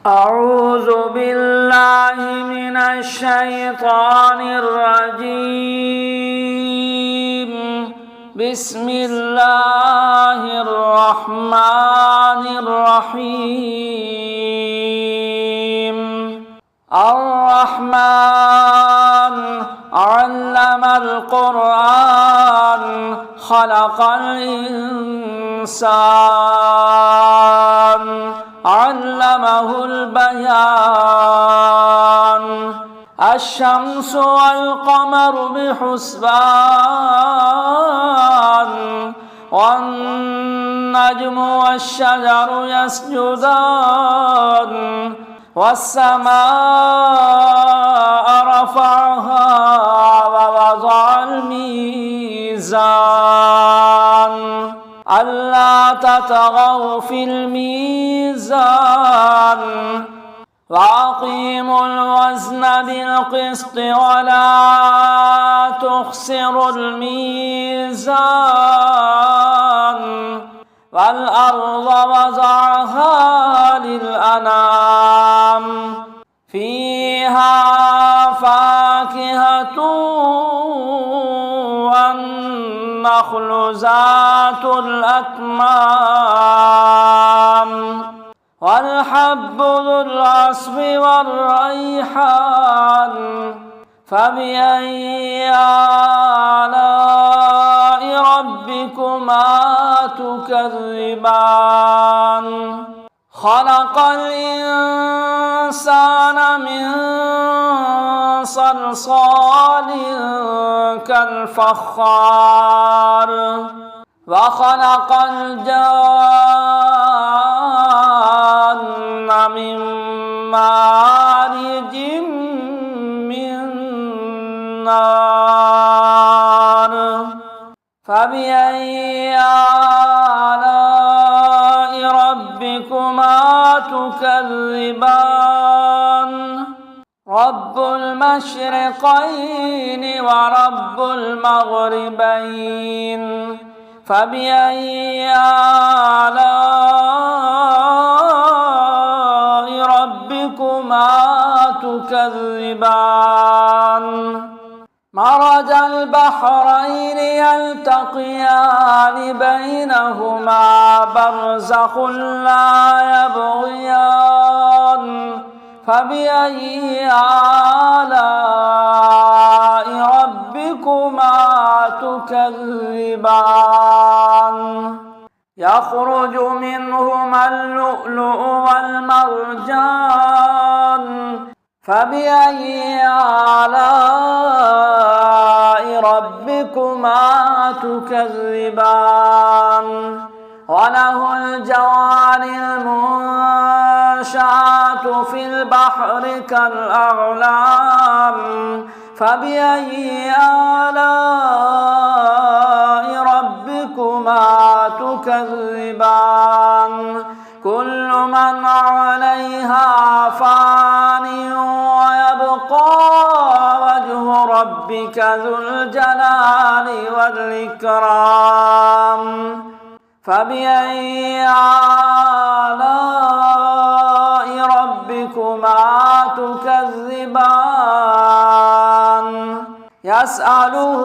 أعوذ بالله من الشيطان الرجيم. بسم الله الرحمن الرحيم. الرحمن علم القرآن خلق الإنسان علمه البيان. الشمس والقمر بحسبان والنجم والشجر يسجدان والسماء رفعها ووضع الميزان ألا تطغوا في الميزان وأقيموا الوزن بالقسط ولا تخسروا الميزان والأرض وضعها للأنام فيها فاكهة والنخل ذات الأكمام والحب ذو العصف والريحان فبأي آلاء ربكما تكذبان. خلق الإنسان من صلصال كالفخار وخلق الجان من مارج من نار فبأي آلاء ربكما تكذبان. رب المشرقين ورب المغربين فبأي آلاء ربكما تكذبان. مرج البحرين يلتقيان بينهما برزخ لا يبغيان فبأي آلاء ربكما تكذبان. يخرج منهما اللؤلؤ والمرجان فبأي آلاء ربكما تكذبان. وله الجوار المنشآت في البحر كالأعلام فبأي آلاء ربكما تكذبان. كل من عليها فان ويبقى وجه ربك ذو الجلال والإكرام فبأي آلاء ربكما تكذبان. يسأله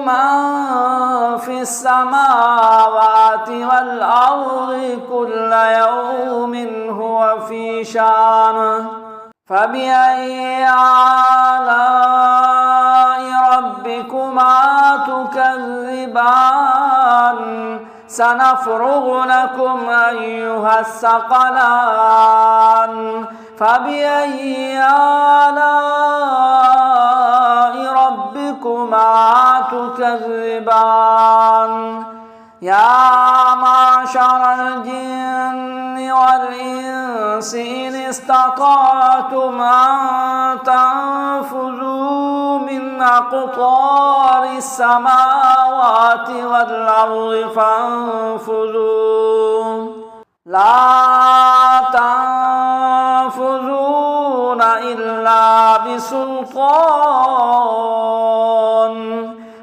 من في السماوات والأرض كل يوم هو في شان فبأي آلاء ربكما تكذبان. سنفرغ لكم أيها الثقلان فبأي آلاء ربكما تكذبان. يا معشر الجن والإنس إن استطعتم أن تنفذوا من أقطار السماوات والأرض فانفذوا لا تنفذون إلا بسلطان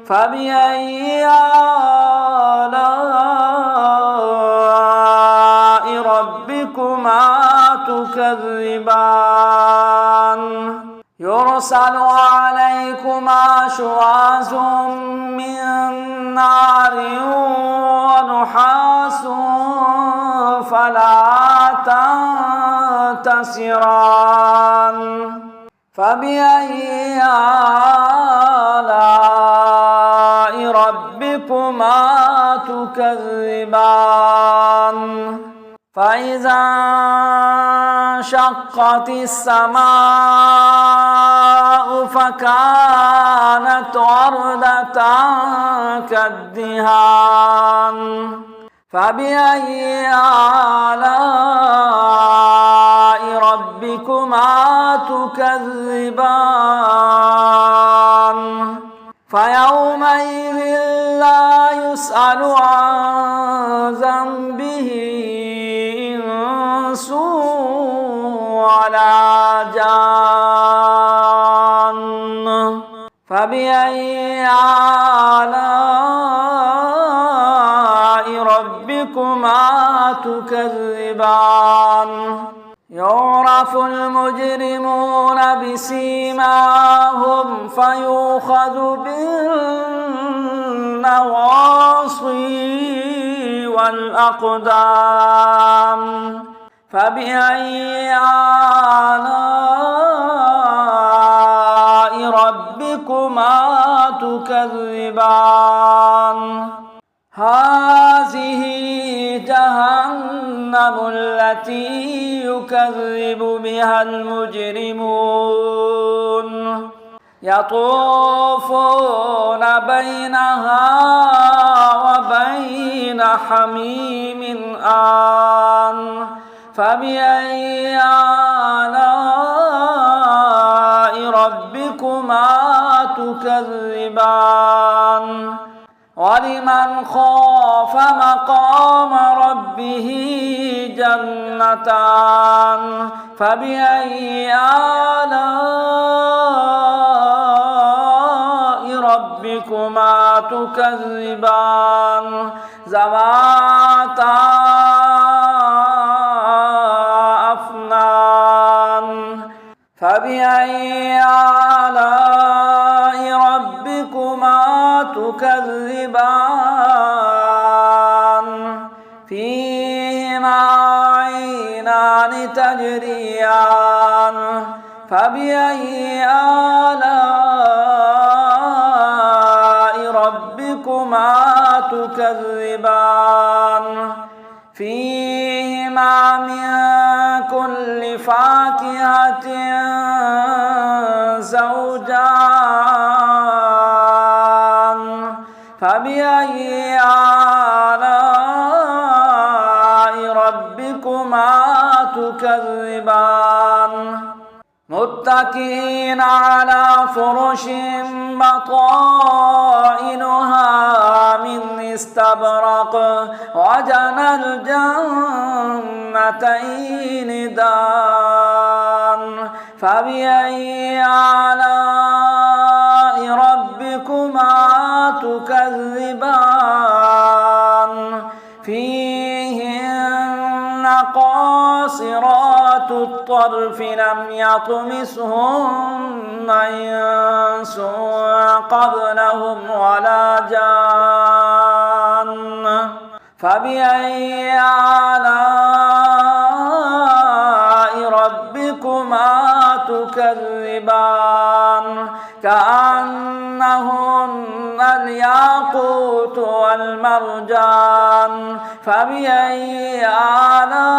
فبأي آلاء ربكما تكذبان تكذبان يرسل عليكما شواظ من نار ونحاس فلا تنتصران فبأي آلاء ربكما تكذبان فإذا انشقت السماء فكانت وردة كالدهان فبأي آلاء ربكما تكذبان فيومئذ لا يسأل عن ذنبه إنس ولا جان فبأي آلاء ربكما تكذبان يعرف المجرمون بسيماهم فيؤخذ بالنواصي والأقدام فبأي آلاء ربكما تكذبان هذه جهنم التي يكذب بها المجرمون يطوفون بينها وبين حميم آن فبأي آلاء ربكما تكذبان ولمن خاف مقام ربه جنتان فبأي آلاء ربكما تكذبان ذواتا أفنان فبأي آلاء ربكما تكذبان فيهما عينان تجريان فبأي آلاء ربكما تكذبان فيهما من كل فاكهة زوجان فبأي آلاء ربكما تكذبان متكئين على فرش بطائنها من استبرق وجنى الجنتين دان فبأي آلاء ربكما تكذبان فيهن قاصرات الطرف لم يطمسهن إنس قبلهم ولا جان فبأي آلاء ربكما تكذبان كأنهن الياقوت والمرجان فبأي آلاء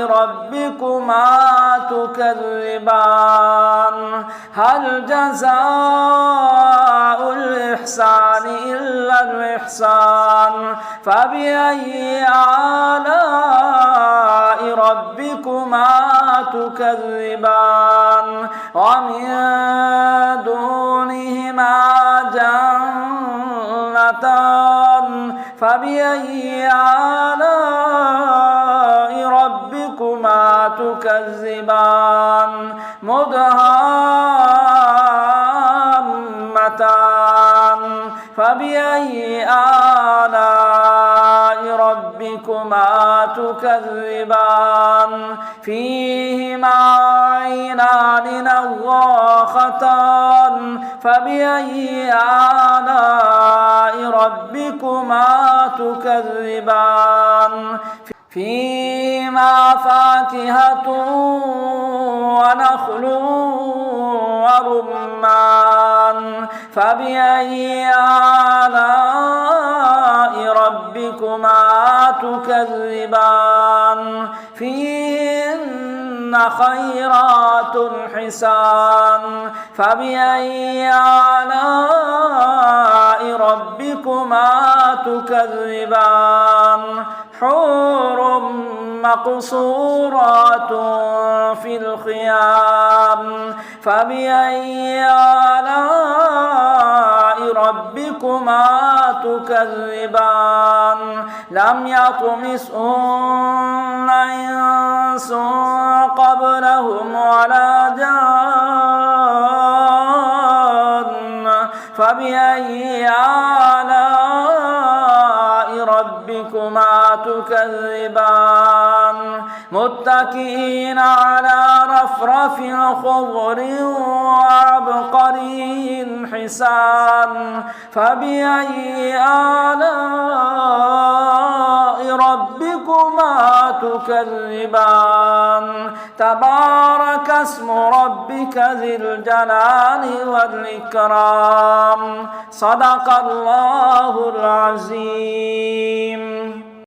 ربكما تكذبان هل جزاء الإحسان إلا الإحسان فبأي آلاء ربكما تكذبان ومن دونهما جنتان فبأي آلاء ربكما تكذبان مدهامتان فبأي آلاء ربكما ربكما تكذبان فيهما عينان نضاختان فبأي آلاء ربكما تكذبان فيهما فاكهة ونخل ورمان فبأي آلاء ربكما تكذبان فيهن خيرات حسان فبأي آلاء ربكما تكذبان حور مقصورات في الخيام فبأي آلاء ربكما تكذبان لم يطمثهن إنس قبلهم ولا جان فبأي آلاء ربكما تكذبان متكئين على رفرف خضر وعبقري حسان فبأي آلاء ربكما تكذبان تبارك اسم ربك ذي الجلال والإكرام صدق الله العظيم.